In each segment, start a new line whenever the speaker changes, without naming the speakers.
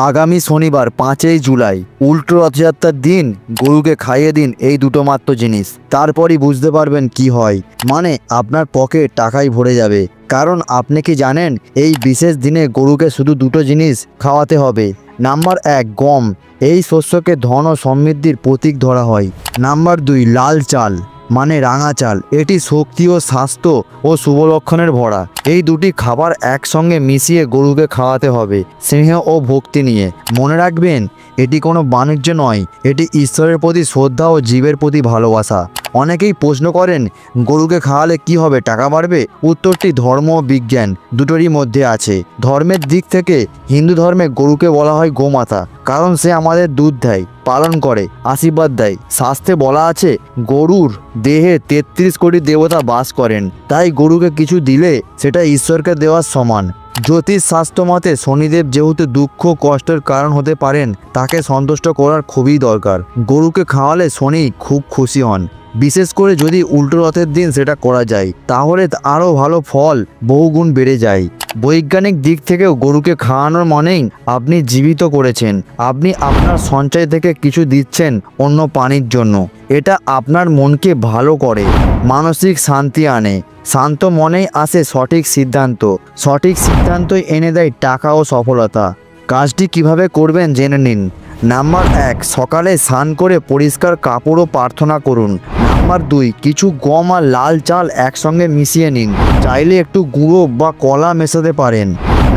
আগামী শনিবার 5ই জুলাই উল্টো রথযাত্রার দিন গরুকে খাইয়ে দিন এই দুটো মাত্র জিনিস, তারপরই বুঝতে পারবেন কি হয়। মানে আপনার পকেট টাকায় ভরে যাবে। কারণ আপনি কি জানেন এই বিশেষ দিনে গরুকে শুধু দুটো জিনিস খাওয়াতে হবে। নাম্বার 1 গম, এই শস্যকে ধন ও সমৃদ্ধির প্রতীক ধরা হয়। নাম্বার 2 লাল চাল মানে রাঙা চাল, এটি শক্তি ও স্বাস্থ্য ও শুভ লক্ষণের ভরা। এই দুটি খাবার একসঙ্গে মিশিয়ে গরুকে খাওয়াতে হবে স্নেহ ও ভক্তি নিয়ে। মনে রাখবেন এটি কোনো বাণিজ্য নয়, এটি ঈশ্বরের প্রতি শ্রদ্ধা ও জীবের প্রতি ভালোবাসা। অনেকেই প্রশ্ন করেন গরুকে খাওয়ালে কি হবে, টাকা বাড়বে? উত্তরটি ধর্ম ও বিজ্ঞান দুটোরই মধ্যে আছে। ধর্মের দিক থেকে হিন্দু ধর্মে গরুকে বলা হয় গোমাতা, কারণ সে আমাদের দুধ দেয়, পালন করে, আশীর্বাদ দেয়। শাস্ত্রে বলা আছে গরুর দেহে 33 কোটি দেবতা বাস করেন, তাই গরুকে কিছু দিলে সেটা ঈশ্বরকে দেওয়ার সমান। জ্যোতিষ শাস্ত্র মতে শনিদেব যেহেতু দুঃখ কষ্টের কারণ হতে পারেন, তাকে সন্তুষ্ট করার খুবই দরকার। গরুকে খাওয়ালে শনি খুব খুশি হন, বিশেষ করে যদি উল্টো রথের দিন সেটা করা যায়, তাহলে আরও ভালো ফল বহুগুণ বেড়ে যায়। বৈজ্ঞানিক দিক থেকেও গরুকে খাওয়ানোর মানেই আপনি জীবিত করেছেন, আপনি আপনার সঞ্চয় থেকে কিছু দিচ্ছেন অন্য প্রাণীর জন্য। এটা আপনার মনকে ভালো করে, মানসিক শান্তি আনে। শান্ত মনেই আসে সঠিক সিদ্ধান্ত, সঠিক সিদ্ধান্তই এনে দেয় টাকা ও সফলতা। কাজটি কিভাবে করবেন জেনে নিন। নাম্বার 1 সকালে স্নান করে পরিষ্কার কাপড় ও প্রার্থনা করুন। নাম্বার 2 কিছু গম আর লাল চাল একসঙ্গে মিশিয়ে নিন, চাইলে একটু গুঁড়ো বা কলা মেশাতে পারেন।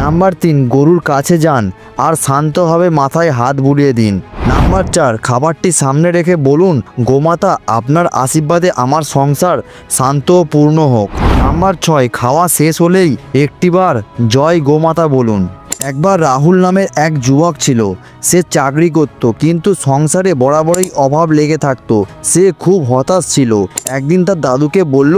নাম্বার 3 গরুর কাছে যান আর শান্তভাবে মাথায় হাত বুলিয়ে দিন। নাম্বার 4 খাবারটি সামনে রেখে বলুন গোমাতা আপনার আশীর্বাদে আমার সংসার শান্ত ও পূর্ণ হোক। নাম্বার 6 খাওয়া শেষ হলেই একটিবার জয় গোমাতা বলুন। একবার রাহুল নামের এক যুবক ছিল, সে চাকরি করত কিন্তু সংসারে বরাবরই অভাব লেগে থাকতো। সে খুব হতাশ ছিল। একদিন তার দাদুকে বলল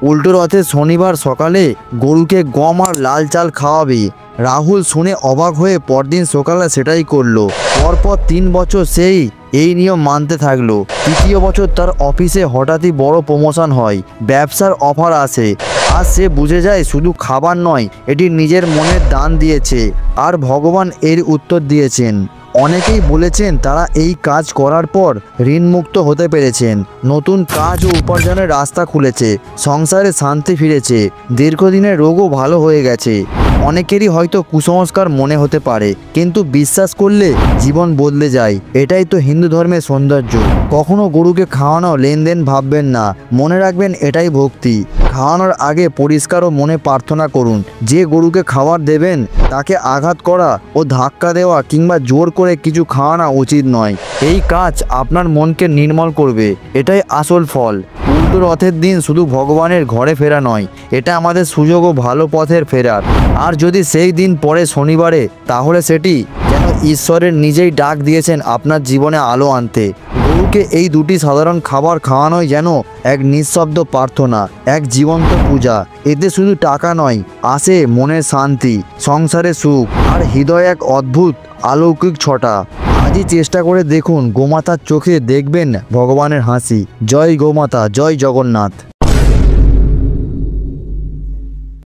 উল্টো রথে শনিবার সকালে গরুকে গম আর লাল চাল খাওয়াবে। রাহুল শুনে অবাক হয়ে পরদিন সকালে সেটাই করলো। পরপর 3 বছর সেই এই নিয়ম মানতে থাকলো। 3য় বছর তার অফিসে হঠাৎই বড় প্রমোশন হয়, ব্যবসার অফার আসে। আর সে বুঝে যায় শুধু খাবার নয়, এটি নিজের মনের দান দিয়েছে আর ভগবান এর উত্তর দিয়েছেন। অনেকেই বলেছেন তারা এই কাজ করার পর ঋণমুক্ত হতে পেরেছেন, নতুন কাজ ও উপার্জনের রাস্তা খুলেছে, সংসারে শান্তি ফিরেছে, দীর্ঘদিনের রোগও ভালো হয়ে গেছে। অনেকেরই হয়তো কুসংস্কার মনে হতে পারে, কিন্তু বিশ্বাস করলে জীবন বদলে যায়। এটাই তো হিন্দু ধর্মের সৌন্দর্য। কখনো গরুকে খাওয়ানো লেনদেন ভাববেন না, মনে রাখবেন এটাই ভক্তি। খাওয়ানোর আগে পরিষ্কার ও মনে প্রার্থনা করুন। যে গরুকে খাবার দেবেন তাকে আঘাত করা ও ধাক্কা দেওয়া কিংবা জোর করে কিছু খাওয়ানো উচিত নয়। এই কাজ আপনার মনকে নির্মল করবে, এটাই আসল ফল। উল্টো রথের দিন শুধু ভগবানের ঘরে ফেরা নয়, এটা আমাদের সুযোগ ও ভালো পথের ফেরার। আর যদি সেই দিন পড়ে শনিবারে, তাহলে সেটি যেন ঈশ্বরের নিজেই ডাক দিয়েছেন আপনার জীবনে আলো আনতে। গরুকে এই দুটি সাধারণ খাবার খাওয়ানোই যেন এক নিঃশব্দ প্রার্থনা, এক জীবন্ত পূজা। এতে শুধু টাকা নয়, আসে মনের শান্তি, সংসারে সুখ আর হৃদয়ে এক অদ্ভুত অলৌকিক ছটা। আজই চেষ্টা করে দেখুন, গোমাতার চোখে দেখবেন ভগবানের হাসি। জয় গোমাতা, জয় জগন্নাথ।